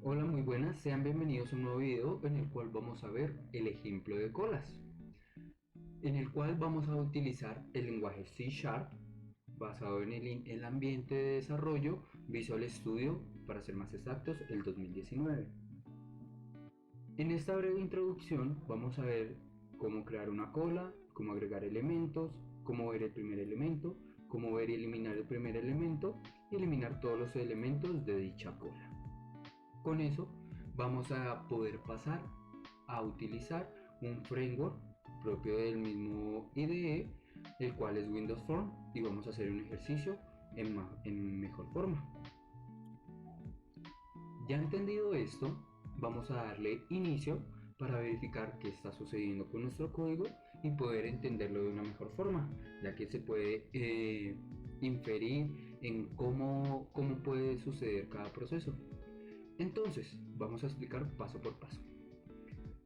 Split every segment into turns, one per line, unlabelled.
Hola, muy buenas, sean bienvenidos a un nuevo video en el cual vamos a ver el ejemplo de colas, en el cual vamos a utilizar el lenguaje C Sharp basado en el ambiente de desarrollo Visual Studio, para ser más exactos, el 2019. En esta breve introducción vamos a ver cómo crear una cola, cómo agregar elementos, cómo ver el primer elemento, cómo ver y eliminar el primer elemento y eliminar todos los elementos de dicha cola. Con eso vamos a poder pasar a utilizar un framework propio del mismo IDE, el cual es Windows Form, y vamos a hacer un ejercicio en mejor forma. Ya entendido esto, vamos a darle inicio para verificar qué está sucediendo con nuestro código y poder entenderlo de una mejor forma, ya que se puede inferir en cómo puede suceder cada proceso. Entonces, vamos a explicar paso por paso.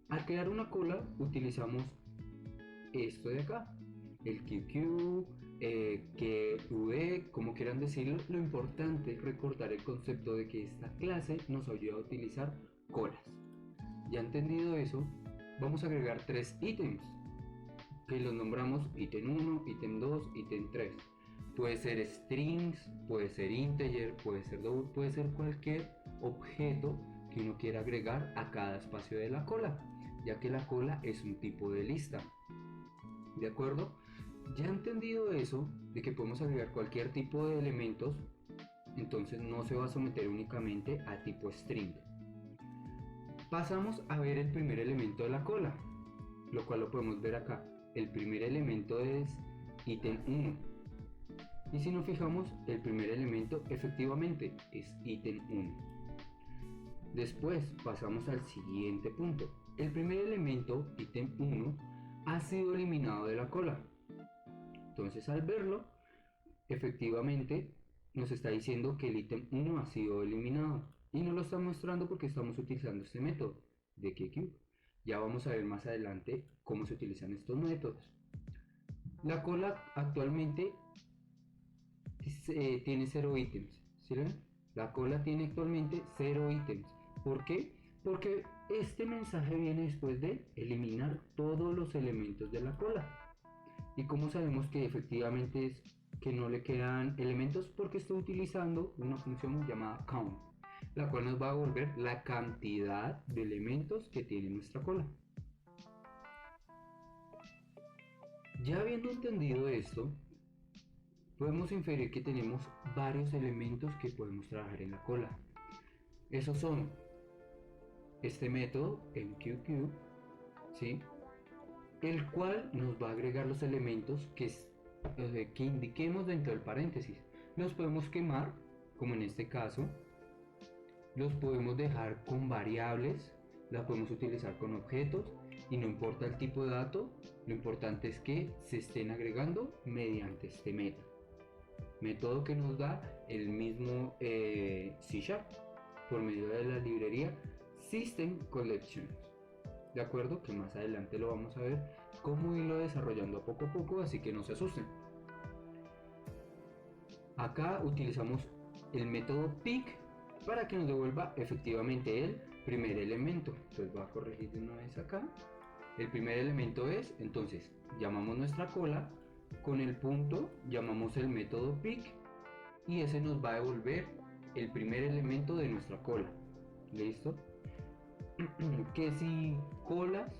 Al crear una cola utilizamos esto de acá, el QQ, QV, como quieran decirlo. Lo importante es recordar el concepto de que esta clase nos ayuda a utilizar colas. Ya entendido eso, vamos a agregar tres ítems, que los nombramos ítem 1, ítem 2, ítem 3. Puede ser strings, puede ser integer, puede ser double, puede ser cualquier objeto que uno quiera agregar a cada espacio de la cola, ya que la cola es un tipo de lista. ¿De acuerdo? Ya entendido eso, de que podemos agregar cualquier tipo de elementos, entonces no se va a someter únicamente a tipo string. Pasamos a ver el primer elemento de la cola, lo cual lo podemos ver acá. El primer elemento es ítem 1. Y si nos fijamos, el primer elemento efectivamente es ítem 1. Después pasamos al siguiente punto. El primer elemento, ítem 1, ha sido eliminado de la cola. Entonces, al verlo, efectivamente nos está diciendo que el ítem 1 ha sido eliminado. Y no lo está mostrando porque estamos utilizando este método de QQ. Ya vamos a ver más adelante cómo se utilizan estos métodos. La cola actualmente tiene 0 ítems. ¿Sí ven? La cola tiene actualmente 0 ítems. ¿Por qué? Porque este mensaje viene después de eliminar todos los elementos de la cola. ¿Y cómo sabemos que efectivamente es que no le quedan elementos? Porque estoy utilizando una función llamada count, la cual nos va a devolver la cantidad de elementos que tiene nuestra cola. Ya habiendo entendido esto, podemos inferir que tenemos varios elementos que podemos trabajar en la cola. Esos son este método, MQQ, ¿sí?, el cual nos va a agregar los elementos que indiquemos dentro del paréntesis. Los podemos quemar, como en este caso. Los podemos dejar con variables, las podemos utilizar con objetos, y no importa el tipo de dato, lo importante es que se estén agregando mediante este método que nos da el mismo C Sharp por medio de la librería System Collections. De acuerdo, que más adelante lo vamos a ver cómo irlo desarrollando poco a poco, así que no se asusten. Acá utilizamos el método pick para que nos devuelva efectivamente el primer elemento. Entonces voy a corregir de una vez acá. El primer elemento es, entonces llamamos nuestra cola, con el punto llamamos el método pick, y ese nos va a devolver el primer elemento de nuestra cola. ¿Listo? Que si colas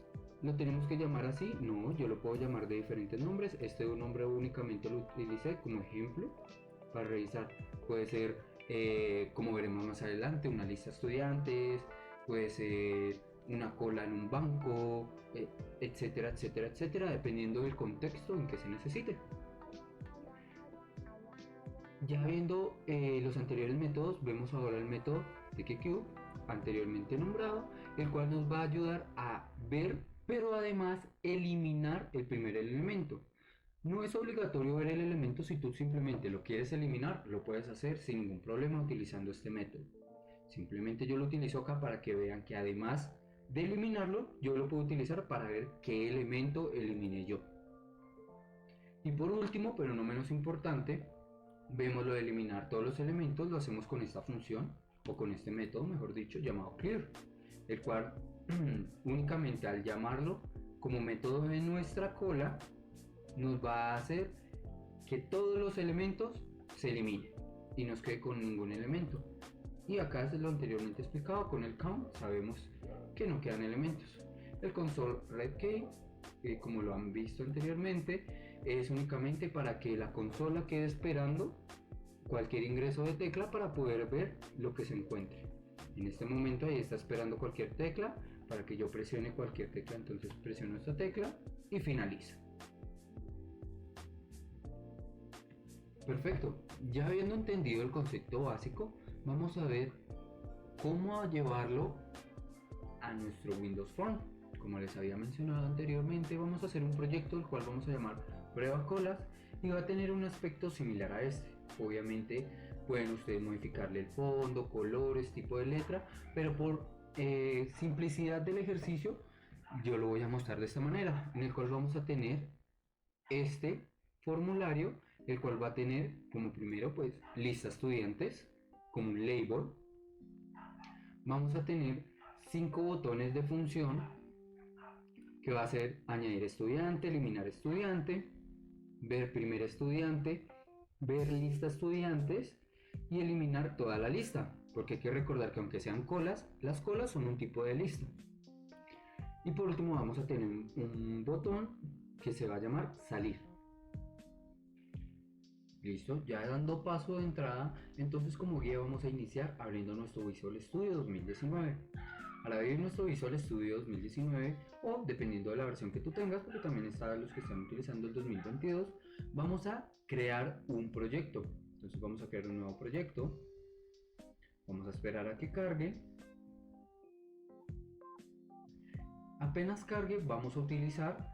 lo tenemos que llamar así, no, yo lo puedo llamar de diferentes nombres. Este nombre únicamente lo utilicé como ejemplo para revisar. Puede ser, como veremos más adelante, una lista de estudiantes, puede ser una cola en un banco, etcétera, etcétera, etcétera, dependiendo del contexto en que se necesite. Ya viendo los anteriores métodos, vemos ahora el método de QQ anteriormente nombrado, el cual nos va a ayudar a ver, pero además eliminar el primer elemento. No es obligatorio ver el elemento. Si tú simplemente lo quieres eliminar, lo puedes hacer sin ningún problema utilizando este método. Simplemente yo lo utilizo acá para que vean que además de eliminarlo, yo lo puedo utilizar para ver qué elemento eliminé yo. Y por último, pero no menos importante, vemos lo de eliminar todos los elementos. Lo hacemos con esta función o con este método, mejor dicho, llamado clear, el cual únicamente al llamarlo como método de nuestra cola nos va a hacer que todos los elementos se eliminen y no nos quede con ningún elemento. Y acá es lo anteriormente explicado, con el count sabemos que no quedan elementos. El console red key, como lo han visto anteriormente, es únicamente para que la consola quede esperando cualquier ingreso de tecla para poder ver lo que se encuentre. En este momento ahí está esperando cualquier tecla para que yo presione cualquier tecla, entonces presiono esta tecla y finaliza. Perfecto, ya habiendo entendido el concepto básico, vamos a ver cómo llevarlo a nuestro Windows Phone. Como les había mencionado anteriormente, vamos a hacer un proyecto el cual vamos a llamar prueba colas y va a tener un aspecto similar a este. Obviamente pueden ustedes modificarle el fondo, colores, tipo de letra, pero por simplicidad del ejercicio yo lo voy a mostrar de esta manera, en el cual vamos a tener este formulario, el cual va a tener como primero pues lista estudiantes, como un label. Vamos a tener 5 botones de función, que va a ser añadir estudiante, eliminar estudiante, ver primer estudiante, ver lista estudiantes y eliminar toda la lista, porque hay que recordar que aunque sean colas, las colas son un tipo de lista. Y por último vamos a tener un botón que se va a llamar salir. Listo, ya dando paso de entrada, entonces como guía vamos a iniciar abriendo nuestro Visual Studio 2019. Al abrir nuestro Visual Studio 2019, o dependiendo de la versión que tú tengas, porque también están los que están utilizando el 2022, vamos a crear un proyecto. Entonces vamos a crear un nuevo proyecto, vamos a esperar a que cargue. Apenas cargue, vamos a utilizar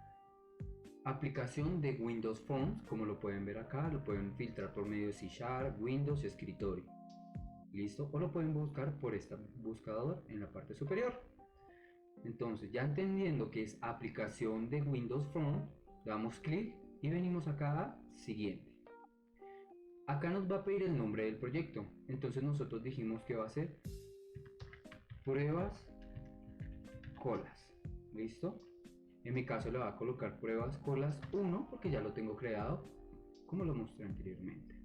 aplicación de Windows Phone, como lo pueden ver acá, lo pueden filtrar por medio de C#, Windows, escritorio. Listo, o lo pueden buscar por este buscador en la parte superior. Entonces, ya entendiendo que es aplicación de Windows Phone, damos clic y venimos acá a siguiente. Acá nos va a pedir el nombre del proyecto, entonces nosotros dijimos que va a ser pruebas colas. ¿Listo? En mi caso le va a colocar pruebas colas 1 porque ya lo tengo creado como lo mostré anteriormente.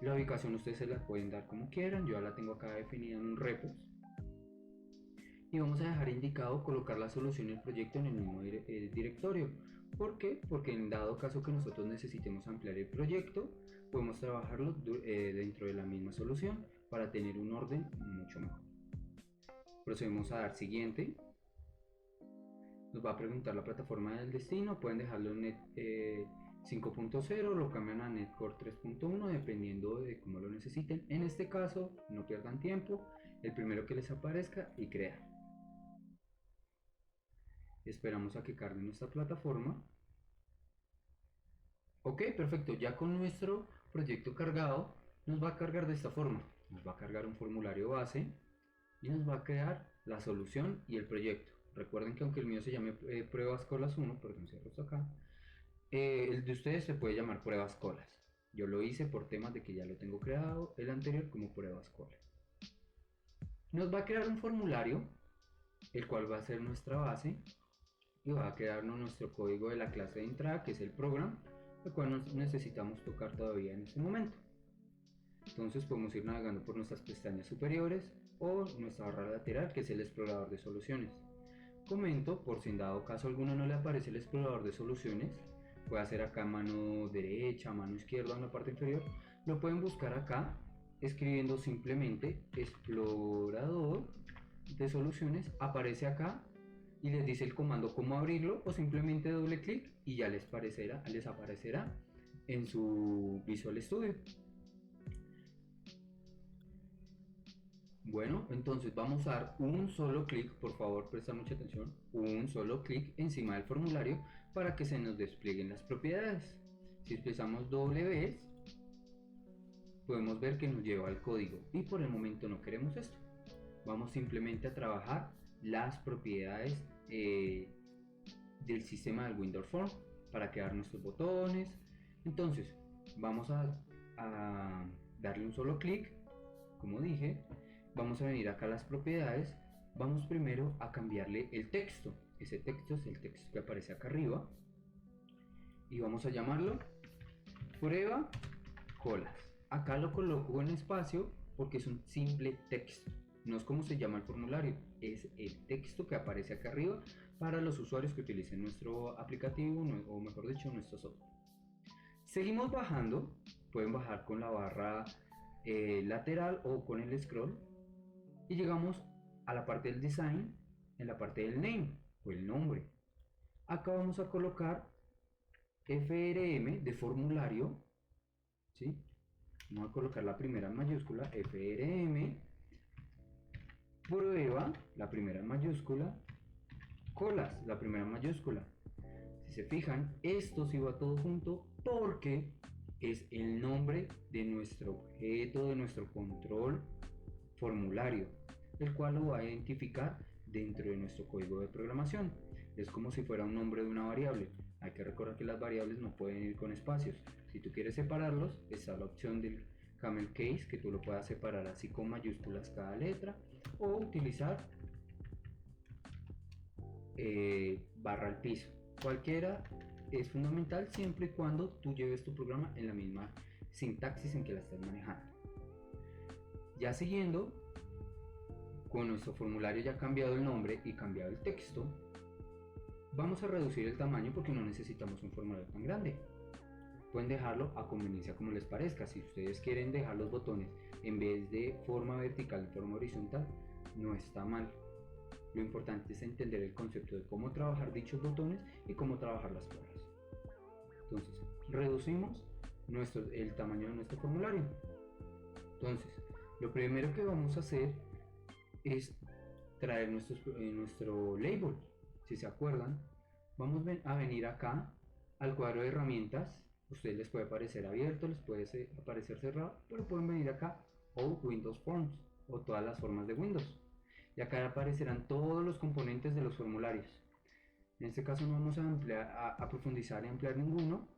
La ubicación ustedes se la pueden dar como quieran, yo ya la tengo acá definida en un repos. Y vamos a dejar indicado colocar la solución del proyecto en el mismo directorio. ¿Por qué? Porque en dado caso que nosotros necesitemos ampliar el proyecto, podemos trabajarlo dentro de la misma solución para tener un orden mucho mejor. Procedemos a dar siguiente. Nos va a preguntar la plataforma del destino, pueden dejarlo en Net 5.0, lo cambian a Netcore 3.1 dependiendo de cómo lo necesiten. En este caso, no pierdan tiempo, el primero que les aparezca y crear. Esperamos a que cargue nuestra plataforma. Ok, perfecto, ya con nuestro proyecto cargado, nos va a cargar de esta forma. Nos va a cargar un formulario base y nos va a crear la solución y el proyecto. Recuerden que aunque el mío se llame pruebas colas 1, perdón, cierro esto acá, el de ustedes se puede llamar pruebas colas. Yo lo hice por temas de que ya lo tengo creado, el anterior como pruebas colas. Nos va a crear un formulario, el cual va a ser nuestra base, y va a crearnos nuestro código de la clase de entrada, que es el program, el cual necesitamos tocar todavía en este momento. Entonces podemos ir navegando por nuestras pestañas superiores o nuestra barra lateral, que es el explorador de soluciones. Comento, por si en dado caso alguno no le aparece el explorador de soluciones, puede hacer acá mano derecha, mano izquierda en la parte inferior, lo pueden buscar acá escribiendo simplemente explorador de soluciones, aparece acá y les dice el comando cómo abrirlo, o simplemente doble clic y ya les aparecerá en su Visual Studio. Bueno, entonces vamos a dar un solo clic, por favor presta mucha atención, un solo clic encima del formulario para que se nos desplieguen las propiedades. Si expresamos doble vez, podemos ver que nos lleva al código y por el momento no queremos esto. Vamos simplemente a trabajar las propiedades del sistema del Windows Phone para crear nuestros botones. Entonces vamos a darle un solo clic, como dije, vamos a venir acá a las propiedades, vamos primero a cambiarle el texto. Ese texto es el texto que aparece acá arriba y vamos a llamarlo prueba colas. Acá lo coloco en espacio porque es un simple texto, no es como se llama el formulario, es el texto que aparece acá arriba para los usuarios que utilicen nuestro aplicativo o mejor dicho nuestro software. Seguimos bajando, pueden bajar con la barra lateral o con el scroll y llegamos a la parte del design, en la parte del name o el nombre. Acá vamos a colocar FRM de formulario, ¿sí? Vamos a colocar la primera en mayúscula, FRM, prueba, la primera en mayúscula, colas, la primera en mayúscula. Si se fijan, esto sí va todo junto porque es el nombre de nuestro objeto, de nuestro control formulario, el cual lo va a identificar dentro de nuestro código de programación. Es como si fuera un nombre de una variable. Hay que recordar que las variables no pueden ir con espacios. Si tú quieres separarlos, está la opción del camel case, que tú lo puedas separar así con mayúsculas cada letra, o utilizar barra al piso. Cualquiera es fundamental siempre y cuando tú lleves tu programa en la misma sintaxis en que la estás manejando. Ya siguiendo, con nuestro formulario ya cambiado el nombre y cambiado el texto, vamos a reducir el tamaño porque no necesitamos un formulario tan grande. Pueden dejarlo a conveniencia como les parezca. Si ustedes quieren dejar los botones en vez de forma vertical en forma horizontal, no está mal. Lo importante es entender el concepto de cómo trabajar dichos botones y cómo trabajar las colas. Entonces, reducimos el tamaño de nuestro formulario. Entonces, lo primero que vamos a hacer es traer nuestro label. Si se acuerdan, vamos a venir acá al cuadro de herramientas. Ustedes les puede aparecer abierto, les puede aparecer cerrado, pero pueden venir acá o Windows Forms o todas las formas de Windows. Y acá aparecerán todos los componentes de los formularios. En este caso no vamos a profundizar y ampliar ninguno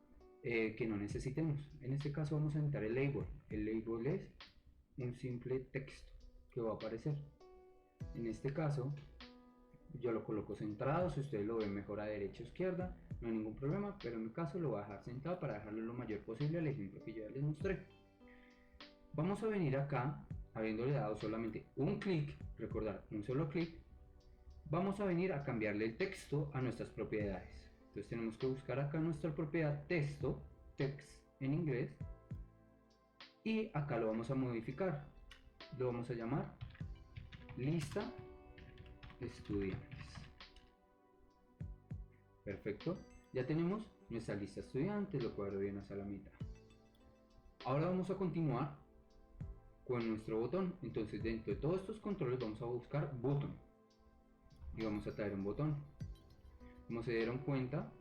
que no necesitemos. En este caso vamos a entrar el label. El label es un simple texto que va a aparecer. En este caso yo lo coloco centrado. Si ustedes lo ven mejor a derecha o izquierda, no hay ningún problema, pero en mi caso lo voy a dejar centrado para dejarlo lo mayor posible al ejemplo que yo ya les mostré. Vamos a venir acá, habiéndole dado solamente un clic, recordar un solo clic, vamos a venir a cambiarle el texto a nuestras propiedades. Entonces tenemos que buscar acá nuestra propiedad texto, text en inglés, y acá lo vamos a modificar. Lo vamos a llamar lista estudiantes. Perfecto, ya tenemos nuestra lista estudiantes, lo cuadro bien hacia la mitad. Ahora vamos a continuar con nuestro botón. Entonces dentro de todos estos controles vamos a buscar botón y vamos a traer un botón. Como se dieron cuenta,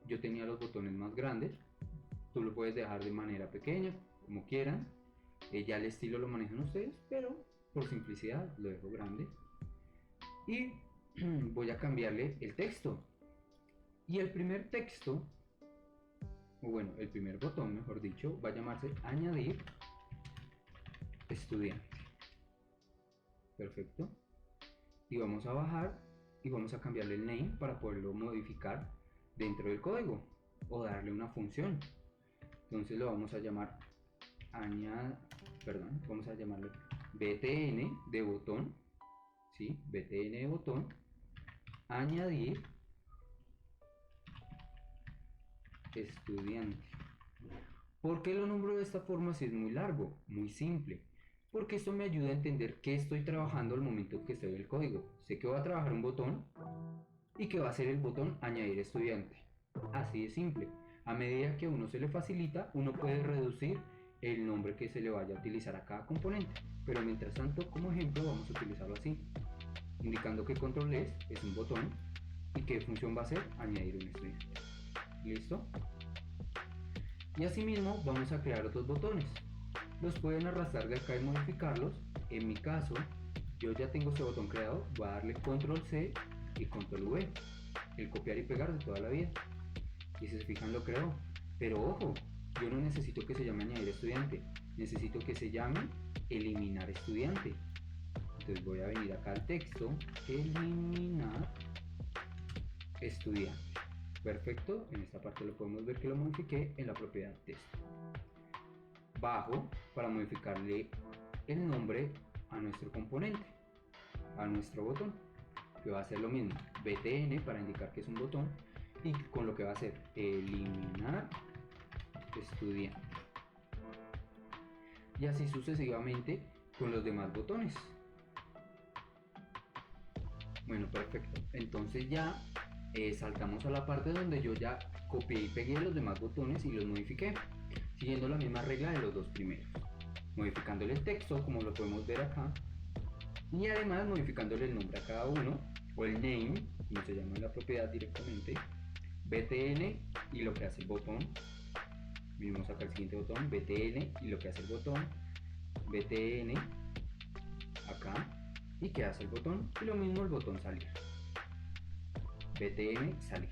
yo tenía los botones más grandes. Tú lo puedes dejar de manera pequeña, como quieran. Ya el estilo lo manejan ustedes, pero por simplicidad lo dejo grande. Y voy a cambiarle el texto. Y el primer texto, o bueno, el primer botón, mejor dicho, va a llamarse añadir estudiante. Perfecto. Y vamos a bajar y vamos a cambiarle el name para poderlo modificar dentro del código o darle una función. Entonces lo vamos a llamar vamos a llamarle btn de botón, ¿sí? Btn de botón, añadir estudiante. ¿Por qué lo nombro de esta forma si es muy largo? Muy simple. Porque esto me ayuda a entender qué estoy trabajando al momento que estoy en el código. Sé que voy a trabajar un botón y que va a ser el botón añadir estudiante. Así de simple. A medida que a uno se le facilita, uno puede reducir el nombre que se le vaya a utilizar a cada componente. Pero mientras tanto, como ejemplo, vamos a utilizarlo así, indicando que control es un botón y qué función va a ser añadir un estudiante. ¿Listo? Y asimismo vamos a crear otros botones. Los pueden arrastrar de acá y modificarlos. En mi caso, yo ya tengo este botón creado, voy a darle control C y control V, el copiar y pegar de toda la vida. Y si se fijan lo creo. Pero ojo, yo no necesito que se llame añadir estudiante, necesito que se llame eliminar estudiante. Entonces voy a venir acá al texto, eliminar estudiante. Perfecto, en esta parte lo podemos ver que lo modifiqué en la propiedad texto. Bajo para modificarle el nombre a nuestro componente, a nuestro botón, que va a ser lo mismo, btn para indicar que es un botón, y con lo que va a ser eliminar estudiante, y así sucesivamente con los demás botones. Bueno, perfecto, entonces ya saltamos a la parte donde yo ya copié y pegué los demás botones y los modifiqué siguiendo la misma regla de los dos primeros, modificándole el texto como lo podemos ver acá, y además modificándole el nombre a cada uno, o el name, como se llama en la propiedad directamente, btn y lo que hace el botón. Vimos acá el siguiente botón, btn y lo que hace el botón, btn acá, y que hace el botón, y lo mismo el botón salir, btn salir.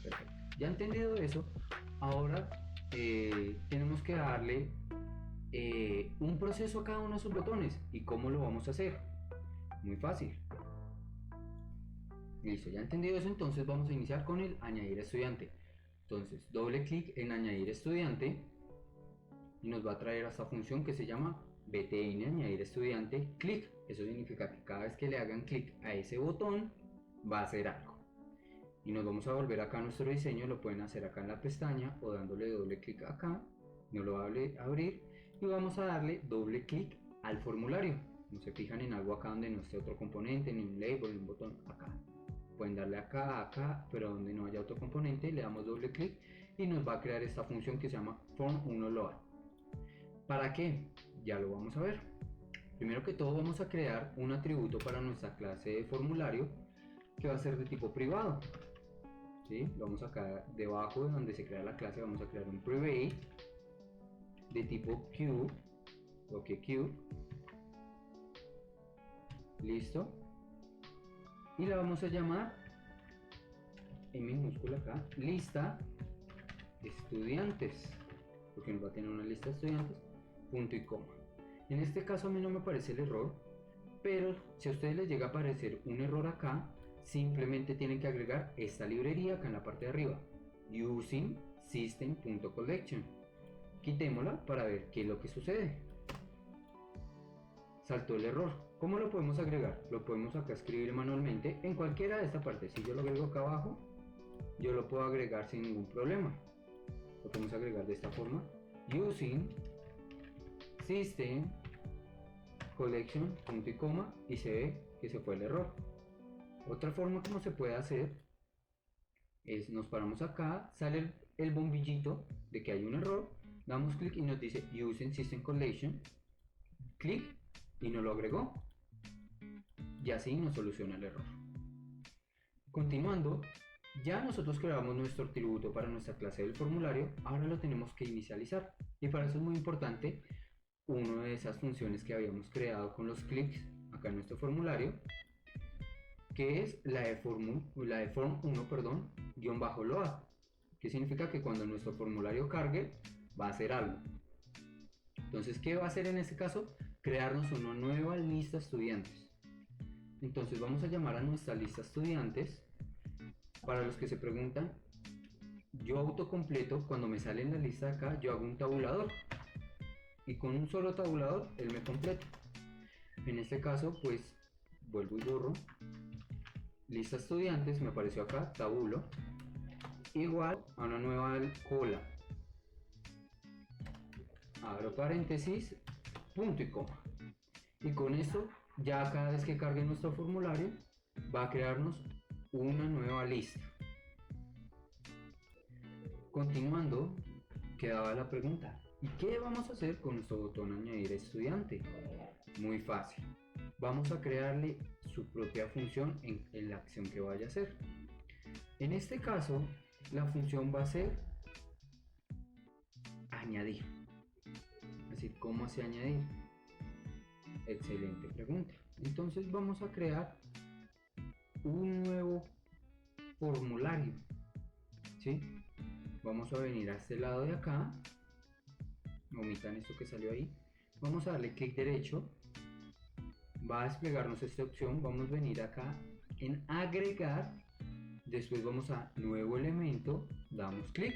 Perfecto, ya entendido eso, ahora tenemos que darle un proceso a cada uno de esos botones. ¿Y cómo lo vamos a hacer? Muy fácil. Listo, ya entendido eso, entonces vamos a iniciar con el añadir estudiante. Entonces doble clic en añadir estudiante y nos va a traer a esta función que se llama btn añadir estudiante clic. Eso significa que cada vez que le hagan clic a ese botón va a hacer algo. Y nos vamos a volver acá a nuestro diseño, lo pueden hacer acá en la pestaña o dándole doble clic acá, nos lo va a abrir, y vamos a darle doble clic al formulario. No se fijan en algo acá donde no esté otro componente, ni un label, ni un botón acá. Pueden darle acá, acá, pero donde no haya otro componente le damos doble clic y nos va a crear esta función que se llama form1load. ¿Para qué? Ya lo vamos a ver. Primero que todo vamos a crear un atributo para nuestra clase de formulario que va a ser de tipo privado. ¿Sí? Vamos acá debajo de donde se crea la clase, vamos a crear un private de tipo Q, Q, listo, y la vamos a llamar en minúscula acá, lista estudiantes, porque nos va a tener una lista de estudiantes, punto y coma. En este caso a mí no me aparece el error, pero si a ustedes les llega a aparecer un error acá, simplemente tienen que agregar esta librería acá en la parte de arriba, using system.collection. Quitémosla para ver qué es lo que sucede. Saltó el error. ¿Cómo lo podemos agregar? Lo podemos acá escribir manualmente en cualquiera de esta parte. Si yo lo agrego acá abajo, yo lo puedo agregar sin ningún problema. Lo podemos agregar de esta forma, using system collection punto y coma, y se ve que se fue el error. Otra forma como se puede hacer es, nos paramos acá, sale el bombillito de que hay un error, damos clic y nos dice using system collection, clic y nos lo agregó, y así nos soluciona el error. Continuando, ya nosotros creamos nuestro atributo para nuestra clase del formulario, ahora lo tenemos que inicializar, y para eso es muy importante una de esas funciones que habíamos creado con los clics acá en nuestro formulario, que es la de form1, perdón, guión bajo load, que significa que cuando nuestro formulario cargue va a hacer algo. Entonces, ¿qué va a hacer en este caso? Crearnos una nueva lista de estudiantes. Entonces vamos a llamar a nuestra lista de estudiantes. Para los que se preguntan, yo autocompleto, cuando me sale en la lista de acá, yo hago un tabulador, y con un solo tabulador él me completa. En este caso, pues vuelvo y borro lista estudiantes, me apareció acá tabulo, igual a una nueva cola, abro paréntesis, punto y coma, y con esto ya cada vez que cargue nuestro formulario va a crearnos una nueva lista. Continuando, quedaba la pregunta, ¿y qué vamos a hacer con nuestro botón añadir estudiante? Muy fácil, vamos a crearle su propia función en la acción que vaya a hacer. En este caso, la función va a ser añadir. Es decir, ¿cómo hace añadir? Excelente pregunta. Entonces vamos a crear un nuevo formulario, ¿sí? Vamos a venir a este lado de acá, omitan esto que salió ahí, vamos a darle clic derecho, va a desplegarnos esta opción. Vamos a venir acá en agregar, después vamos a nuevo elemento, damos clic,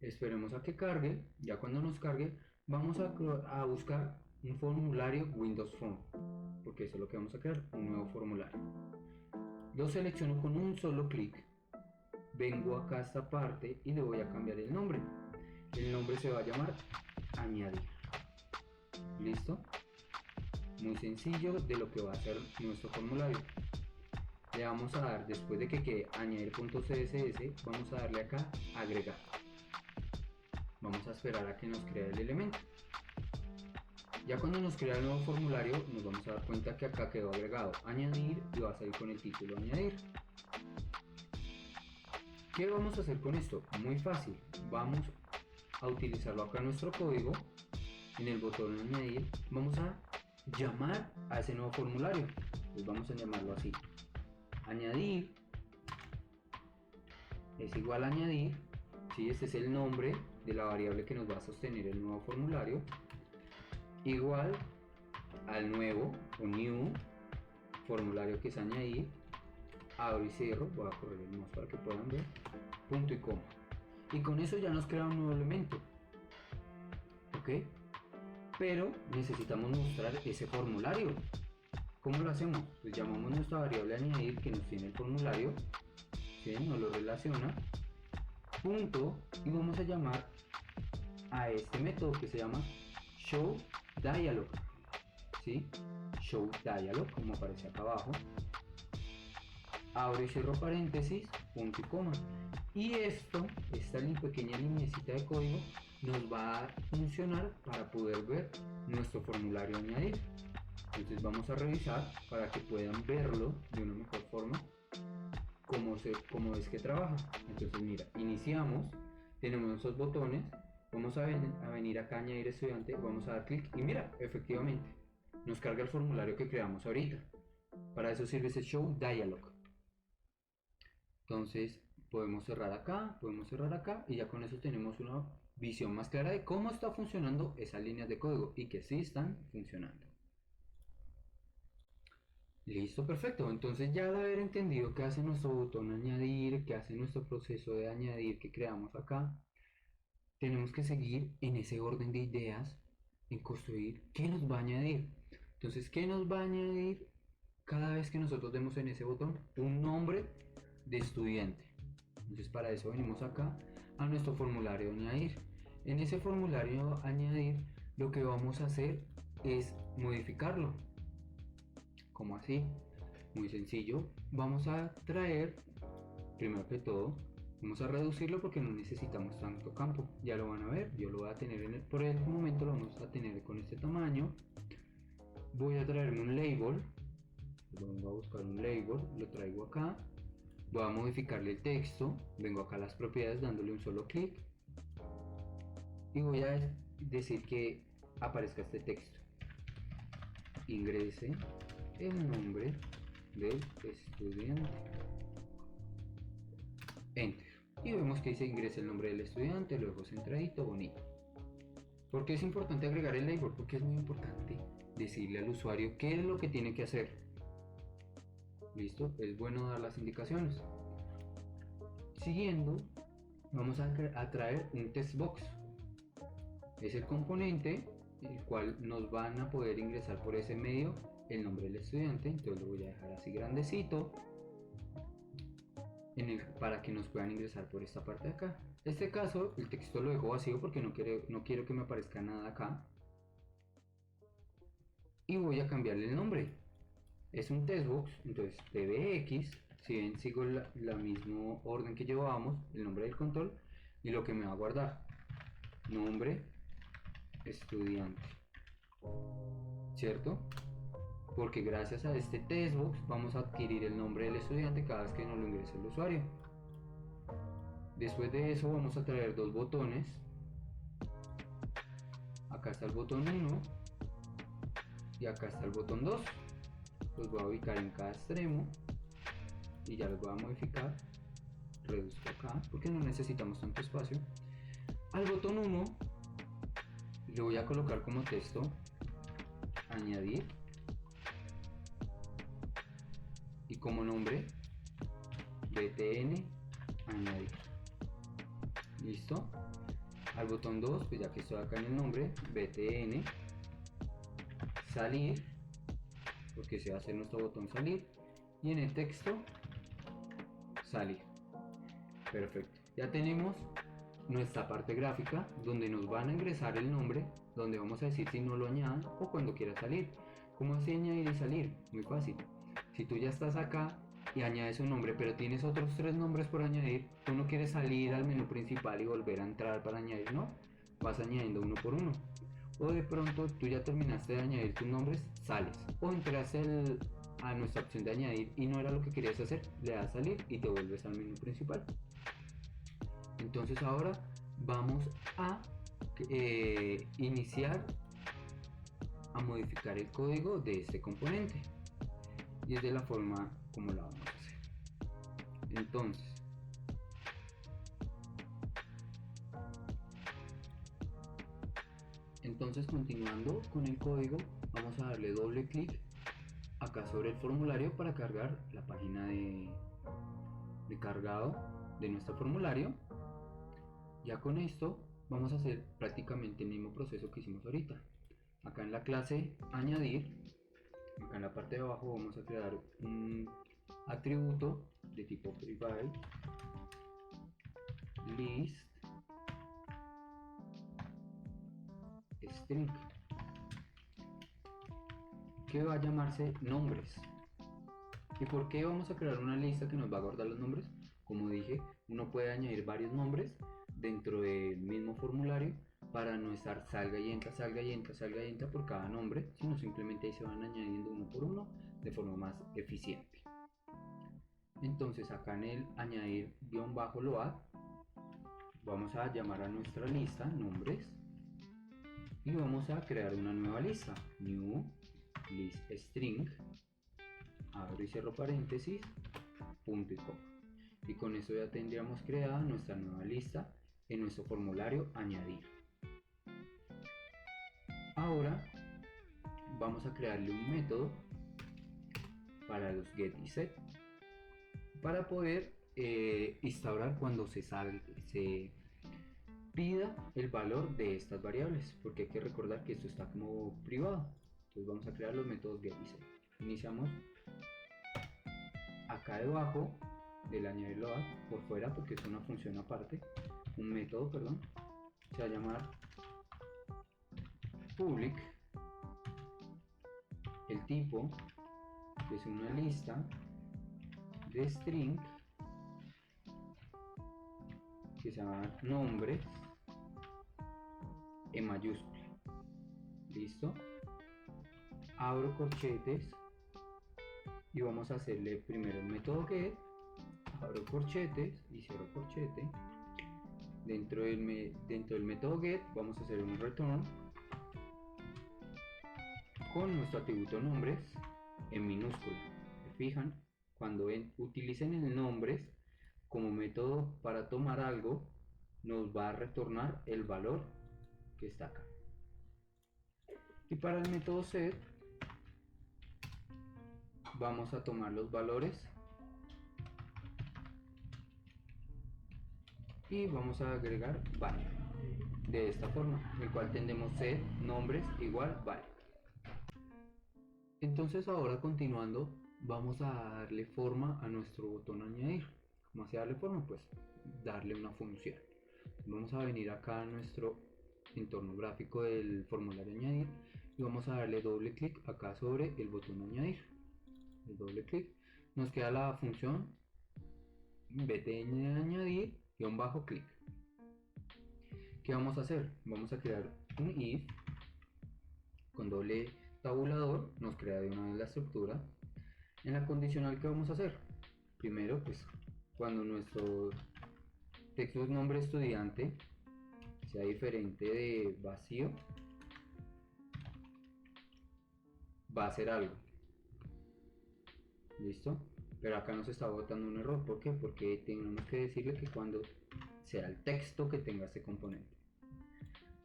esperemos a que cargue. Ya cuando nos cargue vamos a buscar un formulario Windows Phone, porque eso es lo que vamos a crear, un nuevo formulario. Lo selecciono con un solo clic, vengo acá a esta parte y le voy a cambiar el nombre. El nombre se va a llamar añadir. ¿Listo? Muy sencillo de lo que va a ser nuestro formulario. Le vamos a dar, después de que quede añadir.css, vamos a darle acá agregar. Vamos a esperar a que nos crea el elemento. Ya cuando nos crea el nuevo formulario nos vamos a dar cuenta que acá quedó agregado añadir y va a salir con el título añadir. ¿Qué vamos a hacer con esto? Muy fácil. Vamos a utilizarlo acá en nuestro código, en el botón añadir, vamos a llamar a ese nuevo formulario. Pues vamos a llamarlo así: añadir es igual a añadir, ¿sí? Este es el nombre de la variable que nos va a sostener el nuevo formulario, igual al nuevo o new formulario que es añadir, abro y cierro, voy a correr el mouse para que puedan ver, punto y coma, y con eso ya nos crea un nuevo elemento. ¿Ok? Pero necesitamos mostrar ese formulario. ¿Cómo lo hacemos? Pues llamamos nuestra variable añadir que nos tiene el formulario, ¿sí? Nos lo relaciona, punto, y vamos a llamar a este método que se llama showDialog, ¿sí? showDialog, como aparece acá abajo, abro y cierro paréntesis, punto y coma, y esta pequeña lineecita de código nos va a funcionar para poder ver nuestro formulario añadir. Entonces vamos a revisar para que puedan verlo de una mejor forma cómo es que trabaja. Entonces mira, iniciamos, tenemos esos botones, vamos a venir acá a añadir estudiante, vamos a dar clic y mira, efectivamente nos carga el formulario que creamos ahorita. Para eso sirve ese showDialog. Entonces podemos cerrar acá y ya con eso tenemos una visión más clara de cómo está funcionando esas líneas de código y que sí están funcionando. Listo, perfecto. Entonces ya de haber entendido qué hace nuestro botón añadir, qué hace nuestro proceso de añadir que creamos acá, tenemos que seguir en ese orden de ideas en construir qué nos va a añadir. Entonces, ¿qué nos va a añadir cada vez que nosotros demos en ese botón? Un nombre de estudiante. Entonces para eso venimos acá a nuestro formulario añadir. En ese formulario añadir lo que vamos a hacer es modificarlo. ¿Cómo así? Muy sencillo. Vamos a traer, primero que todo, vamos a reducirlo porque no necesitamos tanto campo. Ya lo van a ver, yo lo voy a tener por el momento lo vamos a tener con este tamaño. Voy a traerme un label, vengo a buscar un label, lo traigo acá. Voy a modificarle el texto, vengo acá a las propiedades dándole un solo clic y voy a decir que aparezca este texto: ingrese el nombre del estudiante, enter, y vemos que dice ingrese el nombre del estudiante, luego centradito, bonito. ¿Por qué es importante agregar el label? Porque es muy importante decirle al usuario qué es lo que tiene que hacer. Listo, es bueno dar las indicaciones. Siguiendo, vamos a traer un textbox. Es el componente el cual nos van a poder ingresar por ese medio el nombre del estudiante. Entonces lo voy a dejar así grandecito para que nos puedan ingresar por esta parte de acá. En este caso el texto lo dejo vacío porque no quiero que me aparezca nada acá, y voy a cambiarle el nombre. Es un textbox, entonces tbx, si ven sigo la mismo orden que llevábamos, el nombre del control, y lo que me va a guardar, nombre estudiante, ¿cierto? Porque gracias a este textbox vamos a adquirir el nombre del estudiante cada vez que nos lo ingrese el usuario. Después de eso vamos a traer dos botones. Acá está el botón 1 y acá está el botón 2. Los voy a ubicar en cada extremo y ya los voy a modificar. Reduzco acá porque no necesitamos tanto espacio. Al botón 1 le voy a colocar como texto añadir como nombre btn añadir. Listo. Al botón 2, pues ya que estoy acá en el nombre, btn salir, porque se va a hacer nuestro botón salir, y en el texto salir. Perfecto, ya tenemos nuestra parte gráfica donde nos van a ingresar el nombre, donde vamos a decir si no lo añadan o cuando quiera salir. ¿Cómo así añadir y salir? Muy fácil. Si tú ya estás acá y añades un nombre, pero tienes otros 3 nombres por añadir, tú no quieres salir al menú principal y volver a entrar para añadir, no, vas añadiendo uno por uno. O de pronto tú ya terminaste de añadir tus nombres, sales. O entraste a nuestra opción de añadir y no era lo que querías hacer, le das salir y te vuelves al menú principal. Entonces ahora vamos a iniciar a modificar el código de este componente, y es de la forma como la vamos a hacer. Entonces continuando con el código, vamos a darle doble clic acá sobre el formulario para cargar la página de cargado de nuestro formulario. Ya con esto vamos a hacer prácticamente el mismo proceso que hicimos ahorita. Acá en la clase añadir, acá en la parte de abajo vamos a crear un atributo de tipo private list string que va a llamarse nombres. ¿Y por qué vamos a crear una lista que nos va a guardar los nombres? Como dije, uno puede añadir varios nombres dentro del mismo formulario para no estar salga y entra, salga y entra, salga y entra por cada nombre, sino simplemente ahí se van añadiendo uno por uno de forma más eficiente. Entonces acá en el añadir --load vamos a llamar a nuestra lista nombres y vamos a crear una nueva lista, new list string, abro y cierro paréntesis, punto y coma. Y con eso ya tendríamos creada nuestra nueva lista en nuestro formulario añadir. Ahora vamos a crearle un método para los get y set para poder instaurar cuando se pida el valor de estas variables, porque hay que recordar que esto está como privado. Entonces vamos a crear los métodos get y set. Iniciamos acá debajo del añadir load por fuera, porque es una función aparte, un método, perdón, se va a llamar public, el tipo que es una lista de string que se llama nombres en mayúscula. Listo, abro corchetes y vamos a hacerle primero el método get, abro corchetes y cierro corchete. Dentro del método get vamos a hacer un return con nuestro atributo nombres en minúscula. ¿Se fijan? Cuando utilicen el nombres como método para tomar algo, nos va a retornar el valor que está acá. Y para el método set vamos a tomar los valores y vamos a agregar value de esta forma, el cual tendremos set nombres igual value. Entonces ahora continuando vamos a darle forma a nuestro botón añadir. ¿Cómo se darle forma? Pues darle una función. Vamos a venir acá a nuestro entorno gráfico del formulario añadir y vamos a darle doble clic acá sobre el botón añadir. El doble clic nos queda la función btn añadir _clic. ¿Qué vamos a hacer? Vamos a crear un if con doble tabulador, nos crea de una vez la estructura. En la condicional, ¿qué vamos a hacer? Primero, pues cuando nuestro texto es nombre estudiante sea diferente de vacío, va a hacer algo. ¿Listo? Pero acá nos está botando un error. ¿Por qué? Porque tenemos que decirle que cuando sea el texto que tenga este componente.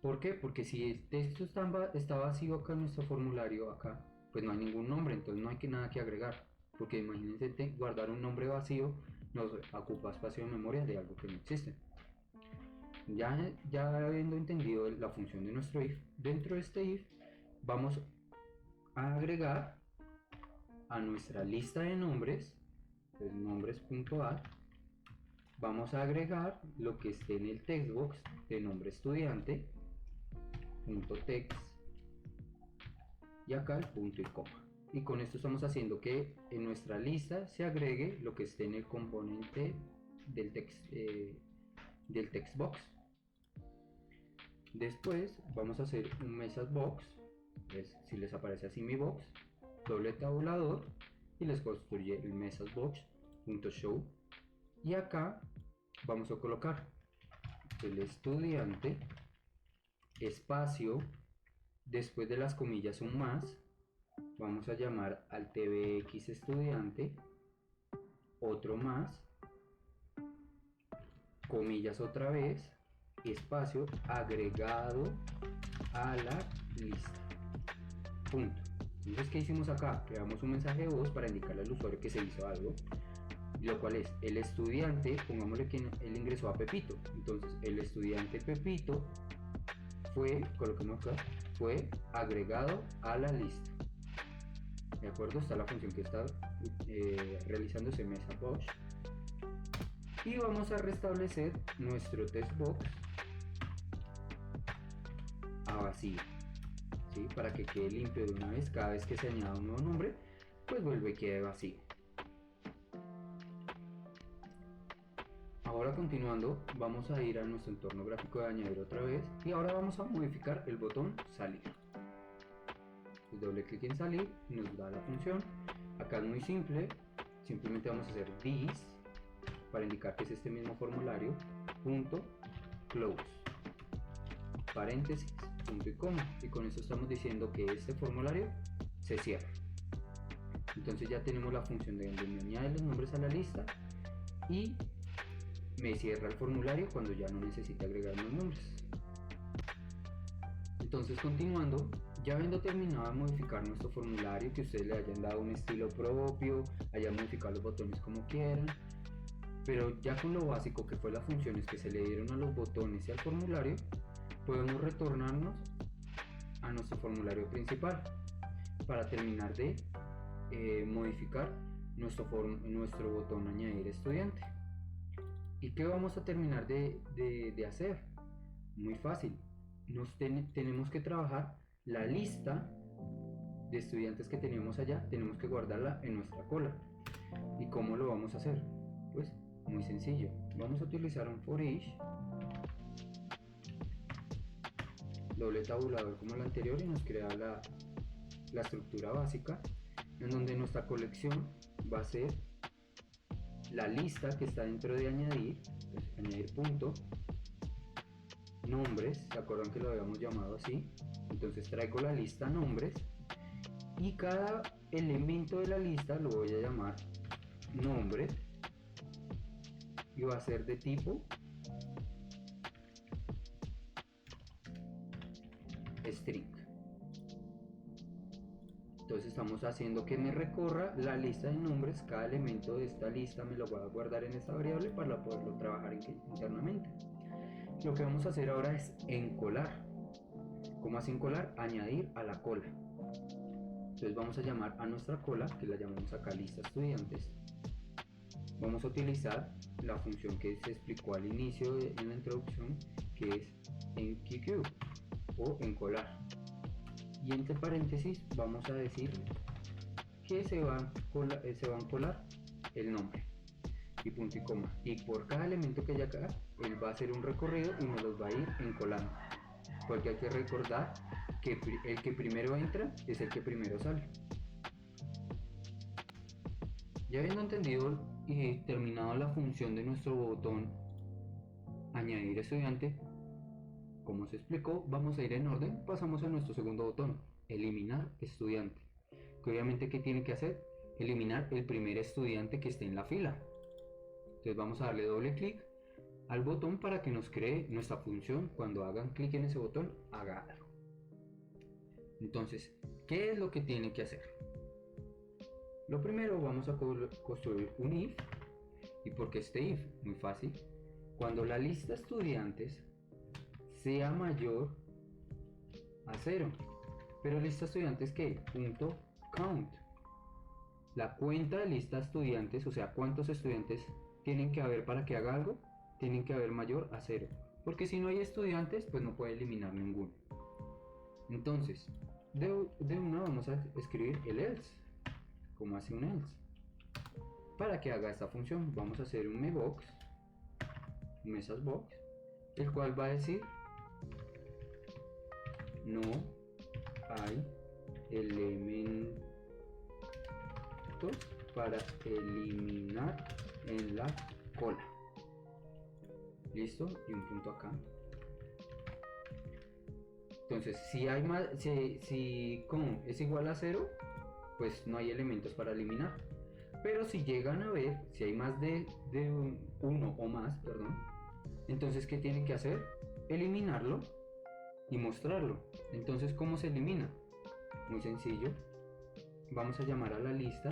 ¿Por qué? Porque si el texto está vacío acá en nuestro formulario, acá, pues no hay ningún nombre, entonces no hay nada que agregar. porque imagínense guardar un nombre vacío nos ocupa espacio de memoria de algo que no existe. Ya habiendo entendido la función de nuestro if, dentro de este if vamos a agregar a nuestra lista de nombres, pues nombres.add, vamos a agregar lo que esté en el textbox de nombre estudiante, .text, y acá el punto y coma. Y con esto estamos haciendo que en nuestra lista se agregue lo que esté en el componente del textbox. Después vamos a hacer un message box, si les aparece así mi box, doble tabulador, y les construye el message box.show, y acá vamos a colocar el estudiante, espacio, después de las comillas un más, vamos a llamar al tbx estudiante, otro más, comillas otra vez, espacio, agregado a la lista, punto. Entonces, ¿qué hicimos acá? Creamos un mensaje de voz para indicarle al usuario que se hizo algo, lo cual es el estudiante, pongámosle que él ingresó a Pepito, entonces el estudiante Pepito fue agregado a la lista. ¿De acuerdo? Está la función que está realizando ese message box. Y vamos a restablecer nuestro textbox a vacío, ¿sí? Para que quede limpio de una vez. Cada vez que se añada un nuevo nombre, pues vuelve y quede vacío. Ahora, continuando, vamos a ir a nuestro entorno gráfico de añadir otra vez, y ahora vamos a modificar el botón salir. El doble clic en salir nos da la función. Acá es muy simple, simplemente vamos a hacer this para indicar que es este mismo formulario, punto close, paréntesis, punto y coma, y con esto estamos diciendo que este formulario se cierra. Entonces ya tenemos la función de donde me añade los nombres a la lista y me cierra el formulario cuando ya no necesite agregar más nombres. Entonces, continuando, ya habiendo terminado de modificar nuestro formulario, que ustedes le hayan dado un estilo propio, hayan modificado los botones como quieran, pero ya con lo básico que fue las funciones que se le dieron a los botones y al formulario, podemos retornarnos a nuestro formulario principal para terminar de modificar nuestro botón añadir estudiante. ¿Y qué vamos a terminar de hacer? Muy fácil. Tenemos que trabajar la lista de estudiantes que tenemos allá, tenemos que guardarla en nuestra cola. ¿Y cómo lo vamos a hacer? Pues muy sencillo. Vamos a utilizar un for each, doble tabulador como el anterior, y nos crea la estructura básica, en donde nuestra colección va a ser la lista que está dentro de añadir, pues añadir punto, nombres, ¿se acuerdan que lo habíamos llamado así? Entonces traigo la lista nombres y cada elemento de la lista lo voy a llamar nombre y va a ser de tipo string. Entonces estamos haciendo que me recorra la lista de nombres, cada elemento de esta lista me lo voy a guardar en esta variable para poderlo trabajar internamente. Lo que vamos a hacer ahora es encolar. ¿Cómo así encolar? Añadir a la cola. Entonces vamos a llamar a nuestra cola, que la llamamos acá lista estudiantes. Vamos a utilizar la función que se explicó al inicio en la introducción, que es enqq o encolar. Y entre paréntesis vamos a decir que se va a encolar el nombre y punto y coma, y por cada elemento que haya acá él va a hacer un recorrido y me los va a ir encolando, porque hay que recordar que el que primero entra es el que primero sale. Ya habiendo entendido y terminado la función de nuestro botón añadir estudiante, como se explicó, vamos a ir en orden. Pasamos a nuestro segundo botón, eliminar estudiante, que obviamente ¿qué tiene que hacer? Eliminar el primer estudiante que esté en la fila. Entonces vamos a darle doble clic al botón para que nos cree nuestra función. Cuando hagan clic en ese botón, haga algo. Entonces, ¿qué es lo que tiene que hacer? Lo primero vamos a construir un if. ¿Y por qué este if? Muy fácil. Cuando la lista de estudiantes sea mayor a 0. Pero lista de estudiantes, ¿qué? Punto count. La cuenta de lista de estudiantes, o sea, cuántos estudiantes tienen que haber para que haga algo, tienen que haber mayor a 0. Porque si no hay estudiantes, pues no puede eliminar ninguno. Entonces, de una vamos a escribir el else. ¿Cómo hace un else? Para que haga esta función, vamos a hacer un mebox, un messagebox, el cual va a decir no hay elementos para eliminar en la cola. Listo, y un punto acá. Entonces, si hay más, si con es igual a 0, pues no hay elementos para eliminar. Pero si llegan a ver, si hay más de uno o más, perdón, entonces ¿qué tienen que hacer? Eliminarlo y mostrarlo. Entonces, ¿cómo se elimina? Muy sencillo. Vamos a llamar a la lista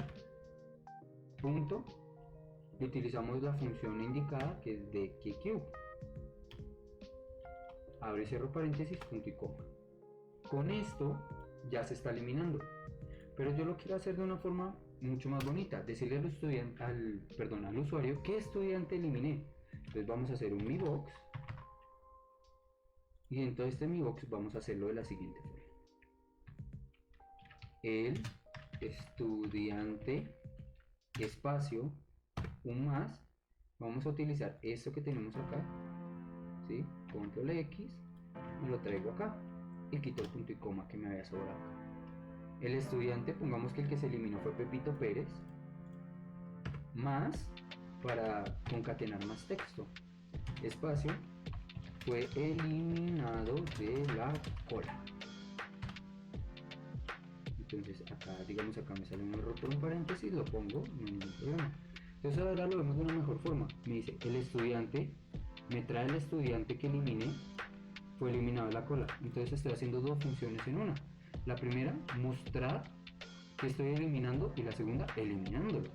punto y utilizamos la función indicada, que es de QQ. Abre y cierro paréntesis, punto y coma. Con esto ya se está eliminando, pero yo lo quiero hacer de una forma mucho más bonita, decirle al estudiante, al usuario qué estudiante eliminé. Entonces vamos a hacer un mibox, y dentro de este mibox vamos a hacerlo de la siguiente forma: el estudiante espacio un más, vamos a utilizar esto que tenemos acá, ¿sí? Control X, me lo traigo acá y quito el punto y coma que me había sobrado. El estudiante, pongamos que el que se eliminó fue Pepito Pérez, más, para concatenar más texto, espacio, fue eliminado de la cola. Entonces acá, digamos, acá me sale un error por un paréntesis, lo pongo, no hay ningún problema. Entonces ahora lo vemos de una mejor forma. Me dice, el estudiante, me trae el estudiante que eliminé, fue eliminado de la cola. Entonces estoy haciendo dos funciones en una. La primera, mostrar que estoy eliminando, y la segunda, eliminándolo.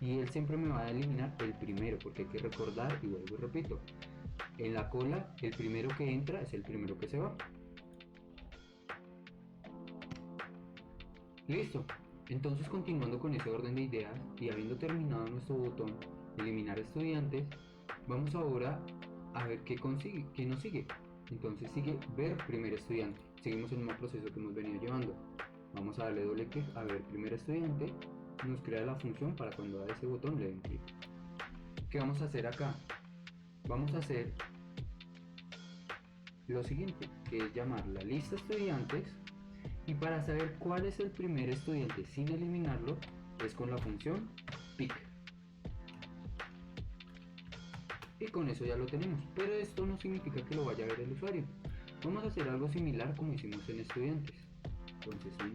Y él siempre me va a eliminar el primero, porque hay que recordar, y vuelvo y repito, en la cola el primero que entra es el primero que se va. Listo. Entonces, continuando con ese orden de ideas y habiendo terminado nuestro botón eliminar estudiantes, vamos ahora a ver qué nos sigue. Entonces sigue ver primer estudiante. Seguimos el mismo proceso que hemos venido llevando. Vamos a darle doble clic a ver primer estudiante. Nos crea la función para cuando da ese botón le den clic. ¿Qué vamos a hacer acá? Vamos a hacer lo siguiente, que es llamar la lista estudiantes. Y para saber cuál es el primer estudiante sin eliminarlo, es con la función pick. Y con eso ya lo tenemos, pero esto no significa que lo vaya a ver el usuario. Vamos a hacer algo similar como hicimos en estudiantes. Entonces un